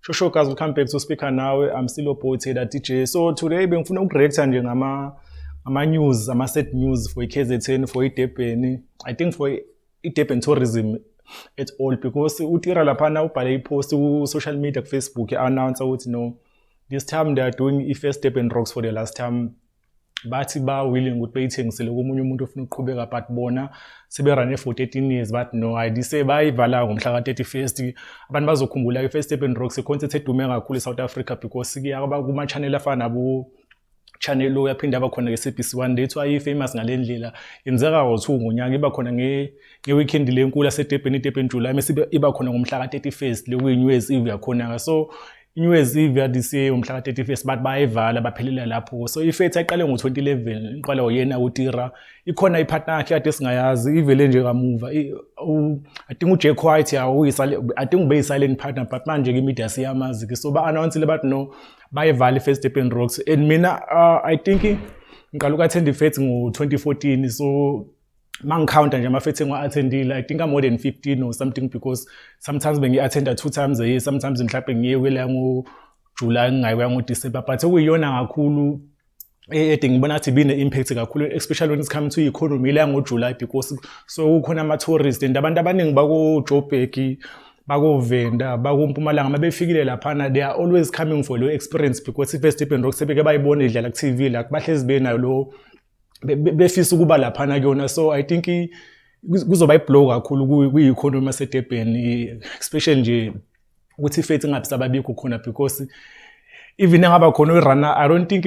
Shosho guys, we'll come back to speaker now. I'm still a poet here, DJ. So today bengifuna ukureact nje ama news, ama set news for KZN for iDurban. I think for iDurban tourism at all because utira laphana ubhale ipost ku social media ku Facebook announce ukuthi no this time they are doing first Durban Rocks for the last time. Bathi ba willing ukuthi bayithengisele komunye umuntu ofuna ukuqhubeka but bona seberane for 13 years but no ayidise bayivala ngomhla ka 31st abantu bazokhumbula iFirst Durban Rocks concert edume kakhulu eSouth Africa because kuyaba kuma channel afana nabo channel lo yaphinda abakhona ke SABC1 lethu ayi famous ngalendlela yenzeka ngo2 ngonyaka iba khona nge weekend lenkulu yaseDurban iDurban July mase iba khona ngomhla ka 31st lokuyi New Year's Eve yakhona so New Year's Eve yadise umhla ka 31st but bayivala baphelela lapho so ifethu ayiqale ngo2011 iqala uyena uTira ikhona ipartner yakhe ade singayazi ivele nje kamuva I think uJack White yawo I think ube silent partner but manje ke media siyamazi ke so ba announce le but no bayivala iFirst Durban Rocks and mina I think ngiqala ukattend ifethu ngo2014 so mangicounta nje amafethu engiwa-attendile I think I'm more than 15 or something because sometimes bengi-attenda 2 times a year sometimes mhlawumbe ngiye kwela ngo-July ngingayiwa ngo-December but okuyiyona kakhulu ede ngibona ukuthi bine-impact kakhulu especially when it's coming to economy la ngo-July because so kukhona ama-tourist and abantu abaningi bako-Joburg bako-Venda bako-Mpumalanga mabefikile laphana they are always coming for lo experience because iFirst Durban Rocks sebeke bayibona idlala ku-TV la bahlezi benayo lo befisa ukuba laphana kuyona so I think kuzoba iblow kakhulu kwi-economy yaseDurban especially nje ukuthi ifethu ingabisababikho khona because even engaba khona irunner I don't think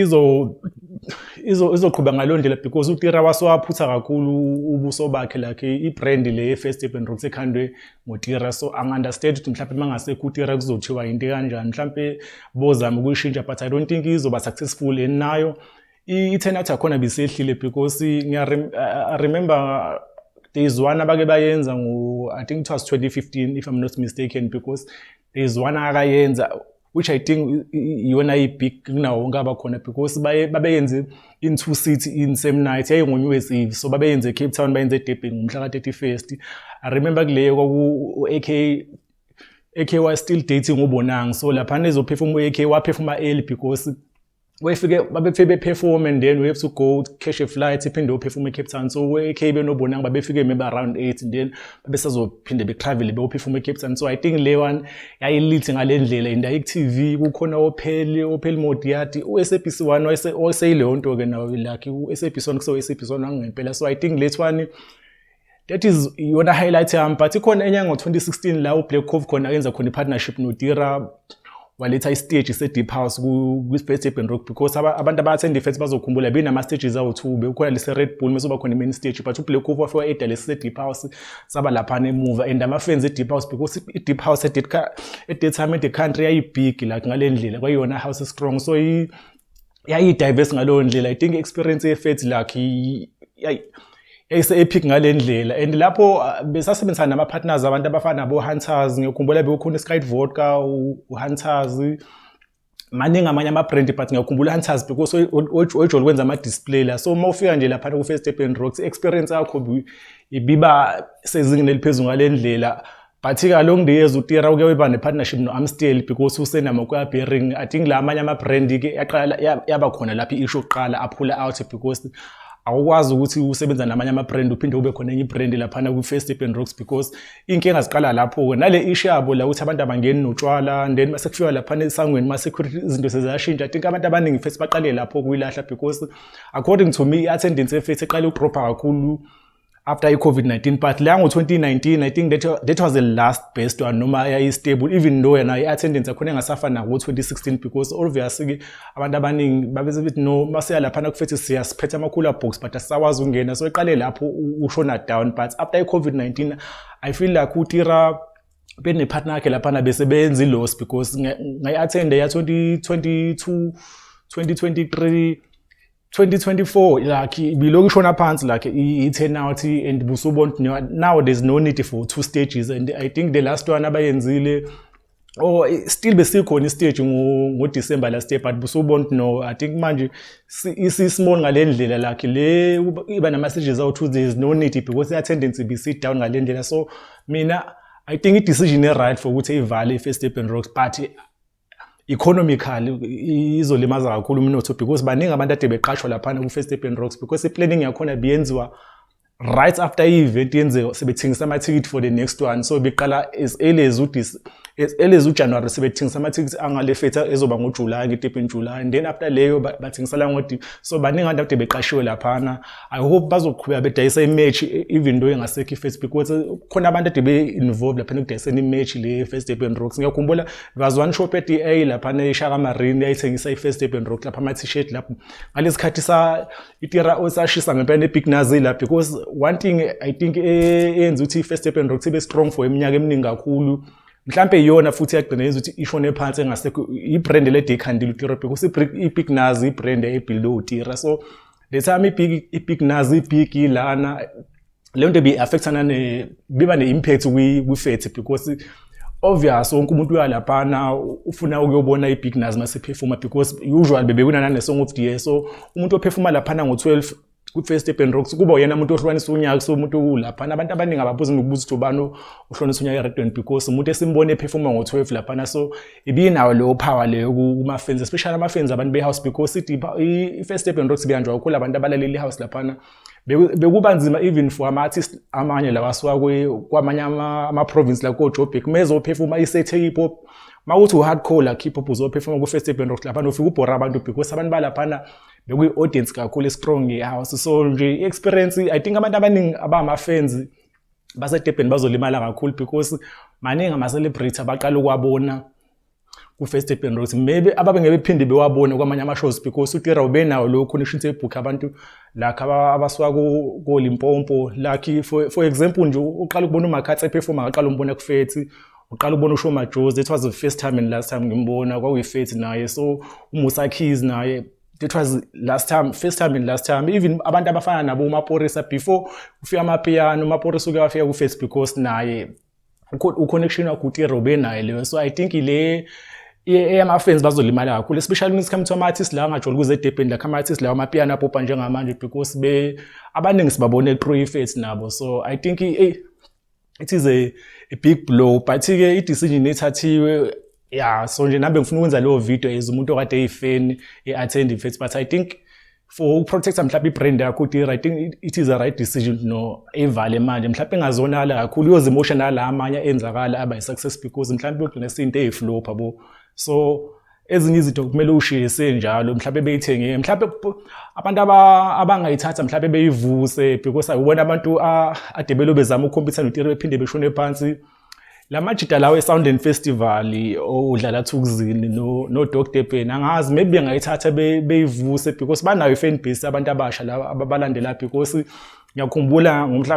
izoqhubeka ngalondlela because uTira wasowaphutha kakhulu ubuso bakhe lakhe ibrand le eFirst Durban Rocks ekhandwe ngoTira so angunderstand ukuthi mhlawumbe mangasekho uTira kuzothiwa into kanjani mhlawumbe bozama ukuyishintsha but I don't think izoba successful enayo i-turn out yakhona bisehlile because I remember there is one abake bayenza I think it was 2015 if I'm not mistaken because there is one akayenza which I think iyona ibig kunawo wonke abakhona because babeyenze in 2 cities in same night yayingo New Year's Eve so babeyenze Cape Town bayenze Durban ngomhla ka 31st I remember kuleyo kwaku AK was still dating uBonang so lapha nezoperform AK waperforma early because wefike babefike beperform and then we have to go cash a flight iphinde uperform eCape Town so AK benobonanga babefike maybe around 8 and then babesazophinde betravel beperform eCape Town so I think le one yayilithi ngalendlela and iTV kukhona opheli Modiati uSABC1 waseyile nto ke nawo lucky uSABC1 kuso uSABC1 angempela so I think let one that is yona highlight yami but ikhona enye ngo2016 la uBlack Cove khona yenza khona ipartnership noTira waletha istage se-Deep House kwi-First Durban Rock because abantu abathenda ifest bazokhumbula benama stages awu2 bekukhona lese Red Bull mase kuba khona main stage but uBlack Cove wafika edala lese-Deep House saba laphana emuva and ama-fans e-Deep House because i-Deep House at that time in the country yayibig like ngalendlela kwayona house strong so yayi-diverse ngaloyo ndlela I think experience ye-fest like yayise-epic ngalendlela and lapho besasebenzisana nama-partners abantu abafana nabo-Hunters ngiyakhumbula bekukhona iSkyte Vodka u-Hunters maningi amanye ama-brand but ngiyakhumbula Hunters because ojol kwenza ama-display la so uma ufika nje laphana ku-First Durban Rocks experience yakho ibiba sezingeni eliphezulu ngalendlela but along the years uTira uke weba ne-partnership no-Amstel because usenamo kwa-bearing I think la amanye ama-brand ke yaqala yaba khona lapho i-issue yokuqala aphula out because awukwazi ukuthi usebenza namanye ama-brand uphinde ube khona enye ibrand laphana kwi-First Durban Rocks because inkinga ziqala lapho nale issue yabo la ukuthi abantu abangeni notshwala and then mase kufika laphana esangweni ma security izinto seziyashintsha I think abantu abaningi first baqale lapho kuyilahla because according to me i-attendance efethu iqale ukudropha kakhulu after i-COVID-19 but la ngo-2019 I think that was the last best one noma yayi-stable even though yena i-attendance yakhona engasafani nako-2016 because obviously abantu abaningi babesebethi no masiya laphana kufethi siyasiphethe ama-cooler box but asisakwazi ukungena so iqale lapho ushona down but after i-COVID-19 I feel like uTira bene-partner yakhe laphana besebenza i-loss because ngayi-attende ya-2022 2023 2024 like bilokhu shona phansi like i-turnout and busubona now there's no need for 2 stages and I think the last one abayenzile still besikhona istage ngo-December last year but busubona no I think manje isi-small ngalendlela like le iba nama-stages awu2 there's no need because i-attendance be-sit down ngalendlela so mina I think i-decision right for ukuthi ivale iFirst Durban Rocks but economically izolimaza kakhulu umnotho because baningi abantu ade beqashwa laphana ku-First Durban Rocks because i-planning yakhona biyenziwa right after i-event yenziwa sebethingisa ama-ticket for the next one. So beqala as early as uJanuary sebethingisa ama-tickets angale fetha ezoba ngoJuly nge-Durban July, and then after leyo bathingisela ngodi. So baningi abantu ade beqashiwe laphana. I hope bazoqhubeka bedayisa i-match even though engasekho i-first because khona abantu ade be-involved laphana ekudayiseni i-match le First Durban Rocks. Ngiyakhumbula there was one shop at A laphana eShaka Marine yayithengisa i-First Durban Rocks lapha ama-t-shirt lapho. Ngalesikhathi itira osashisa ngempela ne-Big Nazi lapha because one thing I think eyenza ukuthi i-First Durban Rocks ibe strong for iminyaka eminingi kakhulu, mhlambe iyona futhi yagcina yenza ukuthi ishone phansi engasekho i-brand le dekhandile uTira because i-Big Nazi i-brand ebelow uTira. So the time i-Big Nazi big lana leyo nto be-affectana biba ne-impact kwi-fethe because obvious wonke umuntu uyalaphana ufuna ukuyobona i-Big Nazi masephefuma because usually bebekunana ne-Song of the Year. So umuntu ophefuma laphana ngo-12 ku-First Durban Rocks kuba yena umuntu ohlukanisa unyaka. So umuntu ulaphana abantu abaningi ababuza ngokubuza ukuthi ubani ohlukanisa unyaka eRedland because umuntu esimbone ephefuma ngo-12 laphana. So ibinawo leyo power leyo kuma-fans, especially ama-fans abantu be-house because i-First Durban Rocks biyanjwa kakhulu abantu abalaleli i-house laphana. Bekuba nzima even for ama-artists amanye la basuka kwamanye ama-province la ko-Joburg mezophefuma isethe hip-hop. Mawuthi u-hardcore la hip-hop uzophefuma ku-First Durban Rocks laphana ufika ubhora abantu because abantu balaphana bekuyi-audience kakhulu strong e-house. So nje i-experience I think abantu abaningi abama-fans base-Durban bazolimala kakhulu because maningi ama-celebrity abaqala ukwabona ku-First Durban Rocks. Maybe ababengeke bephinde bewabone kwamanye ama-shows because uTira ubenawo lo connection to book abantu lakha abasuka ko-Limpopo lakhi for example nje uqala ukubona uMakhatsi ephefuma aqala umbona ku-Fethi, uqala ukubona uShoma Jones. That was the first time and last time ngimbona kwakuyi-Fethi naye. So uMusa Keys naye that was first time and last time. Even abantu abafana nabo uMaporisa before ufika amapiano uMaporisa uke wafika ku-Fethi because naye u-connection wakhe uTira ubenaye leyo. So I think ile ama-fans bazolimala kakhulu especially when it comes to ama-artists la angajoli kuze eDurban la ama-artists la amapiano apopha njengamanje because abaningi sibabone through i-Fethi nabo. So I think it is a big blow, but ke i-decision ethathiwe so nje nabe ngifuna ukwenza leyo video as umuntu okade eyifan e-attend i-Fethi, but I think for protect mhlawumbe i-brand yakho uTira I think it is a right decision evale manje mhlawumbe engazonala kakhulu yoze emotional la amanye enzakala aba i-success because mhlawumbe ugcina izinto eziflop abo. So ezinye izinto kumele ushise njalo mhlawumbe beyithenge mhlawumbe abantu abangayithatha mhlawumbe beyivuse because ayibona abantu adebelo bezama ukukhompetha noTira bephinde beshone phansi. La majida lawo e-Sound and Festival odlala Thukzini no Dr Durban angazi maybe ngayithatha beyivuse because banayo i-fan base abantu abasha la abalandela because ngiyakhumbula ngomhla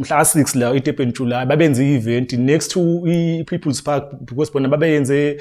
ka-6 la eDurban July babenza i-event next to i-People's Park because bona babeyenze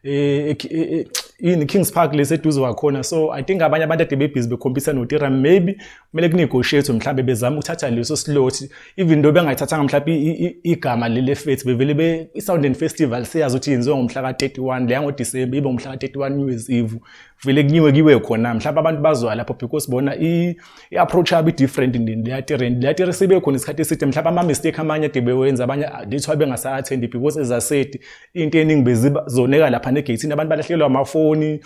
in Kings Park leseduze wakhona. So I think abanye abantu ade bebhizi bekhompetha noTira maybe kumele kunegotiate mhlawumbe bezama ukuthatha leso slot even though bengayithathanga mhlawumbe igama lele Fethi bevele i-Sound and Festival siyazi ukuthi yenziwa ngomhla ka-31 leya ngoDisemba ibe ngomhla ka-31 New Year's Eve vele kunyiwe kiwe khona mhlawumbe abantu bazwa lapho because bona i-approach yabo i-different leya-Tira sibe khona isikhathi eside mhlawumbe ama-mistake amanye ade bewenza abanye that's why bengasa-attend because as I said into eningi bezibazoneka lapha negate abantu balahlekelwa amafoni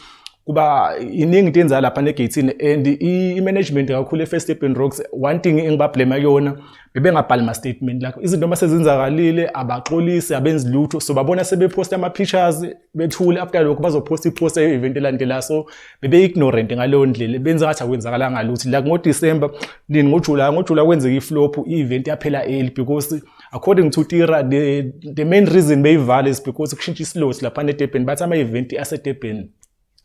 kuba iningi into yenza lapha negate and i-management kakhulu e-First Durban Rocks one thing engibablame yona bebengabhali ama-statement lakho izinto masezenzakalile abaxolisi abenzi lutho. So babona sebeposta ama-pictures bethule after lokho bazoposta i-poster ye-event elandela. So bebe-ignorant ngaleyo ndlela benza ngathi akwenzakalanga lutho like ngoDisemba nini ngoJuly kwenzeka i-flop i-event yaphela early because according to Tira the main reason beyivale is because kushintsha islot lapha eDurban bathi ama-event aseDurban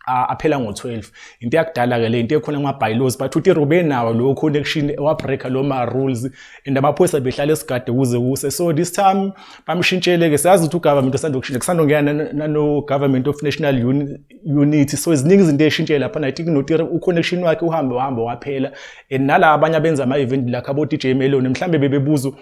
aphela ngo-12 into yakudala ke le into ekhona kuma-bylaws but uTira ubenawo lo connection wabreaka lo ma-rules and amaphoyisa behlala esigade ukuze kuse. So this time bamshintshele ke siyazi ukuthi ugovernment usandokushintsha kusandongena no-government of national unity. So eziningi izinto ey'shintshele lapha I think noTira u-connection wakhe uhambe waphela and nala abanye abenza ama-event lakha abo-DJ Melon mhlawumbe bebebuza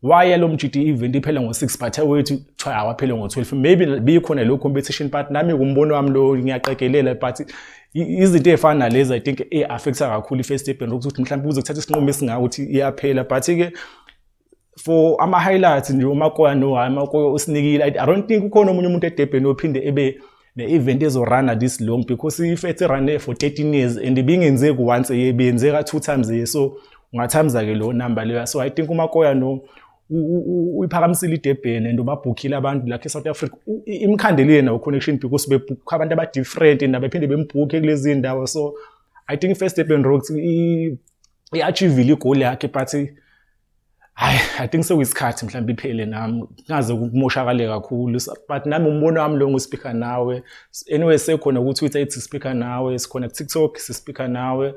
why lo mjidi event iphela ngo-6 but awethu kuthiwa awaphele ngo-12 maybe bikhona lo competition but nami kumbono wami lo ngiyaqekelela but izinto ezifana nalezi I think affecta kakhulu i-First Durban Rocks ukuthi mhlawumbe uze kuthatha isinqumo esingakuthi iyaphela but ke for ama-highlights nje uMakoya no Makoya usinikile I don't think ukhona omunye umuntu eDurban ophinde ebe ne-event ezorana this long because ifethe run for 13 years and ibingenzeki once a year, beyenzeka 2 times a year. So ungathamza-ke lo number leyo. So I think uMakoya no uyiphakamisile iDurban and ubabhukhile abantu lakhe eSouth Africa imkhandelile nawo connection because bebhukha abantu aba-different and abaphinde bembhukhe kulezi ndawo. So I think first Durban Rocks i-achievile igoli yakhe but I think sekuyisikhathi mhlawumbe iphele nami ngaze ukumoshakale kakhulu but nami umbono wami lo nguspeaker nawe anyway sekhona ku Twitter ethi speaker nawe sikhona ku TikTok si speaker nawe.